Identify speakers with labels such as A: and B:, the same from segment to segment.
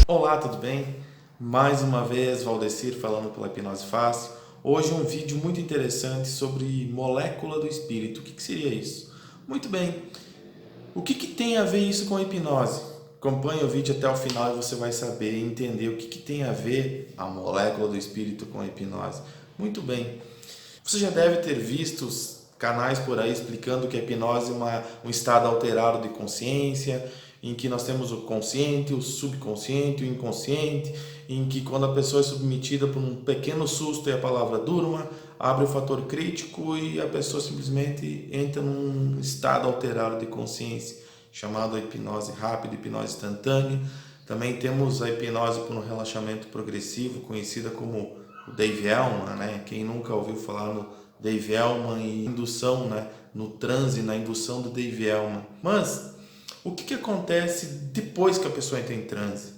A: Olá, tudo bem? Mais uma vez, Valdecir falando pela Hipnose Fácil. Hoje um vídeo muito interessante sobre molécula do espírito. O que seria isso? Muito bem, o que tem a ver isso com a hipnose? Acompanhe o vídeo até o final e você vai saber e entender o que tem a ver a molécula do espírito com a hipnose. Muito bem, você já deve ter visto os canais por aí explicando que a hipnose é um estado alterado de consciência, em que nós temos o consciente, o subconsciente, o inconsciente, em que quando a pessoa é submetida por um pequeno susto e a palavra durma, abre o fator crítico e a pessoa simplesmente entra num estado alterado de consciência, chamado hipnose rápida, hipnose instantânea. Também temos a hipnose por um relaxamento progressivo, conhecida como o Dave Elman, né? Quem nunca ouviu falar no Dave Elman e indução, né? No transe, na indução do Dave Elman. Mas o que acontece depois que a pessoa entra em transe?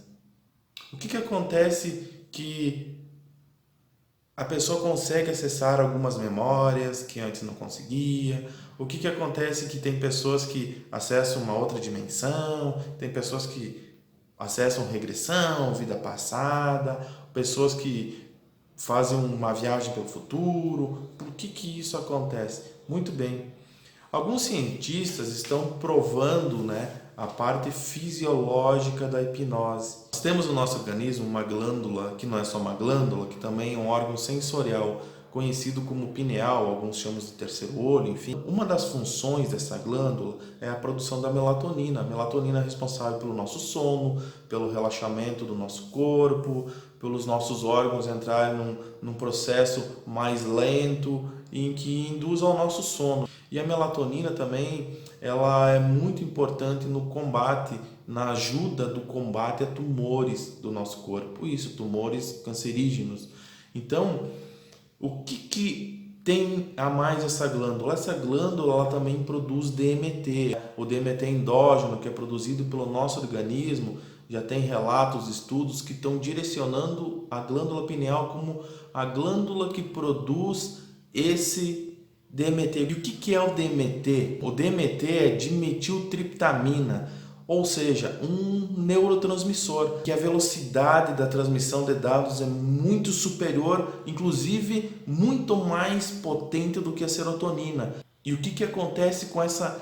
A: O que acontece que a pessoa consegue acessar algumas memórias que antes não conseguia? O que acontece que tem pessoas que acessam uma outra dimensão, tem pessoas que acessam regressão, vida passada, pessoas que fazem uma viagem pelo futuro. Por que isso acontece? Muito bem. Alguns cientistas estão provando, a parte fisiológica da hipnose. Nós temos no nosso organismo uma glândula, que não é só uma glândula, que também é um órgão sensorial, conhecido como pineal, alguns chamam de terceiro olho, enfim. Uma das funções dessa glândula é a produção da melatonina. A melatonina é responsável pelo nosso sono, pelo relaxamento do nosso corpo, pelos nossos órgãos entrarem num processo mais lento, em que induz ao nosso sono. E a melatonina também, ela é muito importante no combate, na ajuda do combate a tumores do nosso corpo. Isso, tumores cancerígenos. Então, o que tem a mais essa glândula? Essa glândula ela também produz DMT. O DMT endógeno, que é produzido pelo nosso organismo, já tem relatos, estudos que estão direcionando a glândula pineal como a glândula que produz esse DMT. E o que é o DMT? O DMT é dimetiltriptamina, ou seja, um neurotransmissor, que a velocidade da transmissão de dados é muito superior, inclusive muito mais potente do que a serotonina. E o que acontece com essa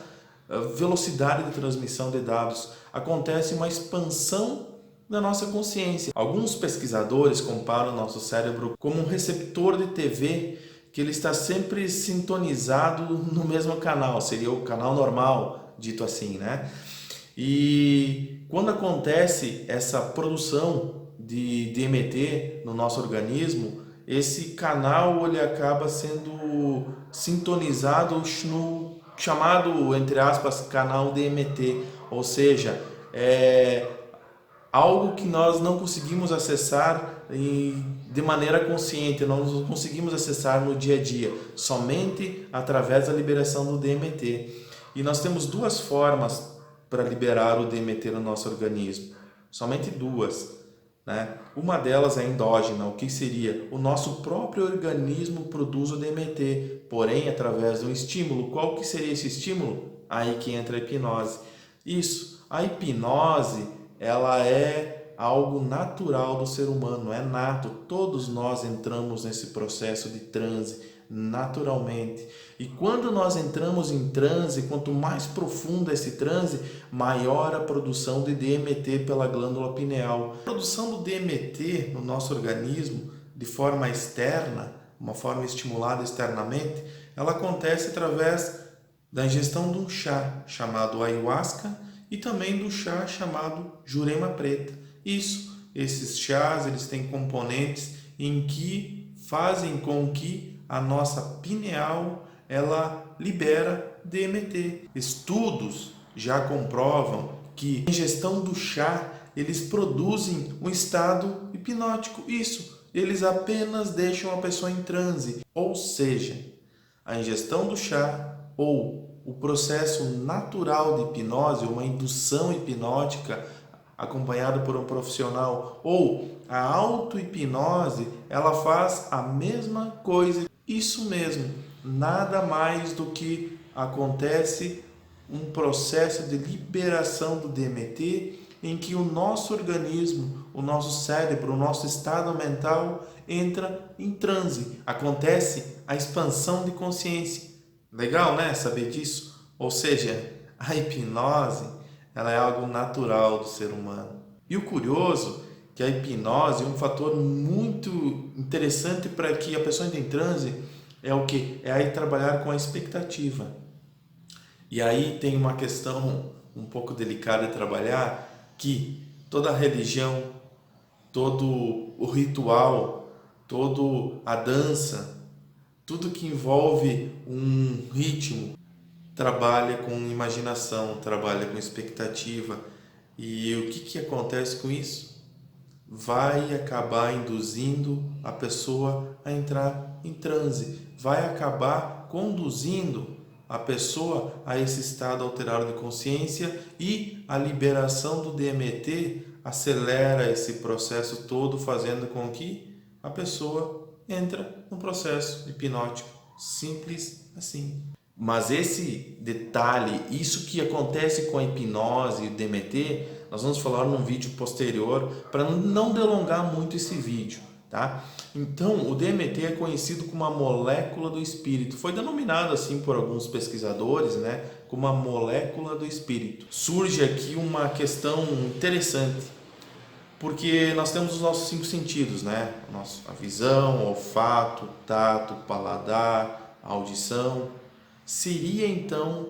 A: velocidade de transmissão de dados? Acontece uma expansão da nossa consciência. Alguns pesquisadores comparam o nosso cérebro como um receptor de TV que ele está sempre sintonizado no mesmo canal, seria o canal normal, dito assim, né? E quando acontece essa produção de DMT no nosso organismo, esse canal ele acaba sendo sintonizado no chamado, entre aspas, canal DMT, ou seja, é algo que nós não conseguimos acessar de maneira consciente, nós não conseguimos acessar no dia a dia, somente através da liberação do DMT. E nós temos duas formas para liberar o DMT no nosso organismo, somente duas. Uma delas é endógena, o que seria? O nosso próprio organismo produz o DMT, porém através de um estímulo. Qual que seria esse estímulo? Aí que entra a hipnose. Isso, a hipnose ela é algo natural do ser humano, é nato. Todos nós entramos nesse processo de transe naturalmente. E quando nós entramos em transe, quanto mais profundo esse transe, maior a produção de DMT pela glândula pineal. A produção do DMT no nosso organismo, de forma externa, uma forma estimulada externamente, ela acontece através da ingestão de um chá chamado ayahuasca e também do chá chamado Jurema Preta. Esses chás eles têm componentes em que fazem com que a nossa pineal ela libera DMT. Estudos já comprovam que a ingestão do chá eles produzem um estado hipnótico. Eles apenas deixam a pessoa em transe. Ou seja, a ingestão do chá ou o processo natural de hipnose, uma indução hipnótica acompanhado por um profissional, ou a auto-hipnose, ela faz a mesma coisa. Isso mesmo, nada mais do que acontece um processo de liberação do DMT em que o nosso organismo, o nosso cérebro, o nosso estado mental entra em transe. Acontece a expansão de consciência. Legal, né? Saber disso. Ou seja, a hipnose, ela é algo natural do ser humano. E o curioso é que a hipnose é um fator muito interessante para que a pessoa entre em transe é o que? É aí trabalhar com a expectativa. E aí tem uma questão um pouco delicada de trabalhar, que toda a religião, todo o ritual, toda a dança, tudo que envolve um ritmo, trabalha com imaginação, trabalha com expectativa. E o que acontece com isso? Vai acabar induzindo a pessoa a entrar em transe, vai acabar conduzindo a pessoa a esse estado alterado de consciência, e a liberação do DMT acelera esse processo todo, fazendo com que a pessoa entre no processo hipnótico. Simples assim. Mas esse detalhe, isso que acontece com a hipnose e o DMT, nós vamos falar num vídeo posterior para não delongar muito esse vídeo, tá? Então, o DMT é conhecido como a molécula do espírito. Foi denominado assim por alguns pesquisadores, né, como a molécula do espírito. Surge aqui uma questão interessante, porque nós temos os nossos 5 sentidos, né? A visão, o olfato, o tato, o paladar, a audição. Seria então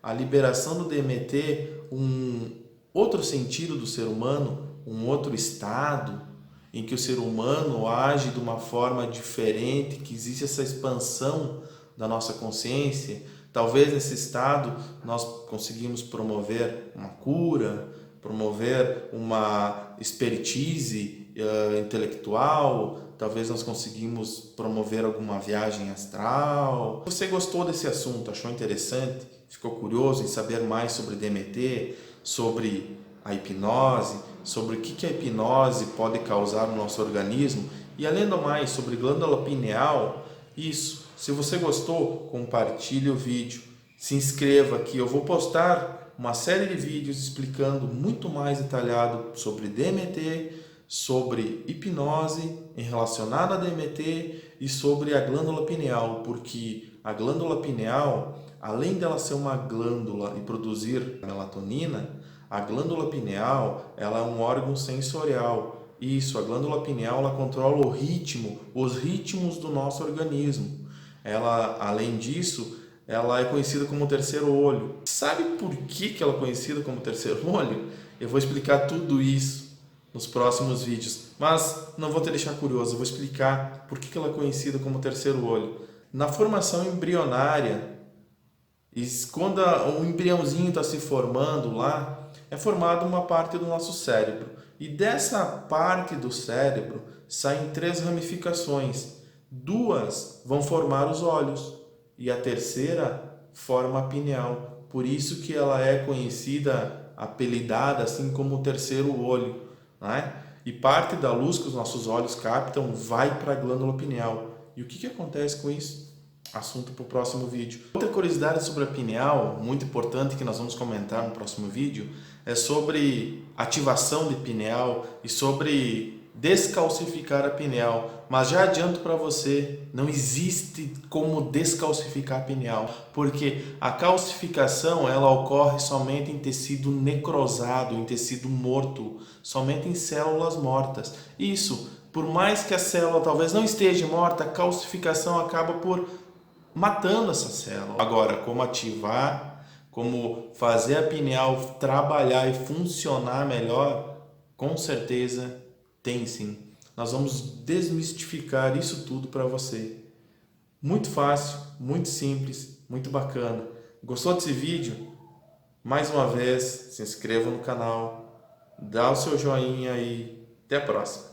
A: a liberação do DMT um outro sentido do ser humano, um outro estado em que o ser humano age de uma forma diferente, que existe essa expansão da nossa consciência? Talvez nesse estado nós conseguimos promover uma cura, promover uma expertise intelectual, talvez nós conseguimos promover alguma viagem astral. Você gostou desse assunto, achou interessante, ficou curioso em saber mais sobre DMT, sobre a hipnose, sobre o que a hipnose pode causar no nosso organismo, e além do mais sobre glândula pineal, isso, se você gostou, compartilhe o vídeo, se inscreva aqui, eu vou postar uma série de vídeos explicando muito mais detalhado sobre DMT, sobre hipnose em relacionado a DMT e sobre a glândula pineal, porque a glândula pineal, além dela ser uma glândula e produzir melatonina, a glândula pineal, ela é um órgão sensorial. Isso, a glândula pineal, ela controla o ritmo, os ritmos do nosso organismo. Ela, além disso, ela é conhecida como o terceiro olho. Sabe por que ela é conhecida como terceiro olho? Eu vou explicar tudo isso nos próximos vídeos, mas não vou te deixar curioso, eu vou explicar por que ela é conhecida como terceiro olho. Na formação embrionária, quando o embriãozinho está se formando lá, é formada uma parte do nosso cérebro, e dessa parte do cérebro saem 3 ramificações. 2 vão formar os olhos e a terceira forma a pineal. Por isso que ela é conhecida, apelidada assim como o terceiro olho, né? E parte da luz que os nossos olhos captam vai para a glândula pineal. E o que acontece com isso? Assunto para o próximo vídeo. Outra curiosidade sobre a pineal, muito importante, que nós vamos comentar no próximo vídeo, é sobre ativação de pineal e sobre descalcificar a pineal. Mas já adianto para você, não existe como descalcificar a pineal, porque a calcificação ela ocorre somente em tecido necrosado, em tecido morto, somente em células mortas. Isso, por mais que a célula talvez não esteja morta, a calcificação acaba por matando essa célula. Agora, como ativar, como fazer a pineal trabalhar e funcionar melhor, com certeza tem sim. Nós vamos desmistificar isso tudo para você. Muito fácil, muito simples, muito bacana. Gostou desse vídeo? Mais uma vez, se inscreva no canal, dá o seu joinha e até a próxima.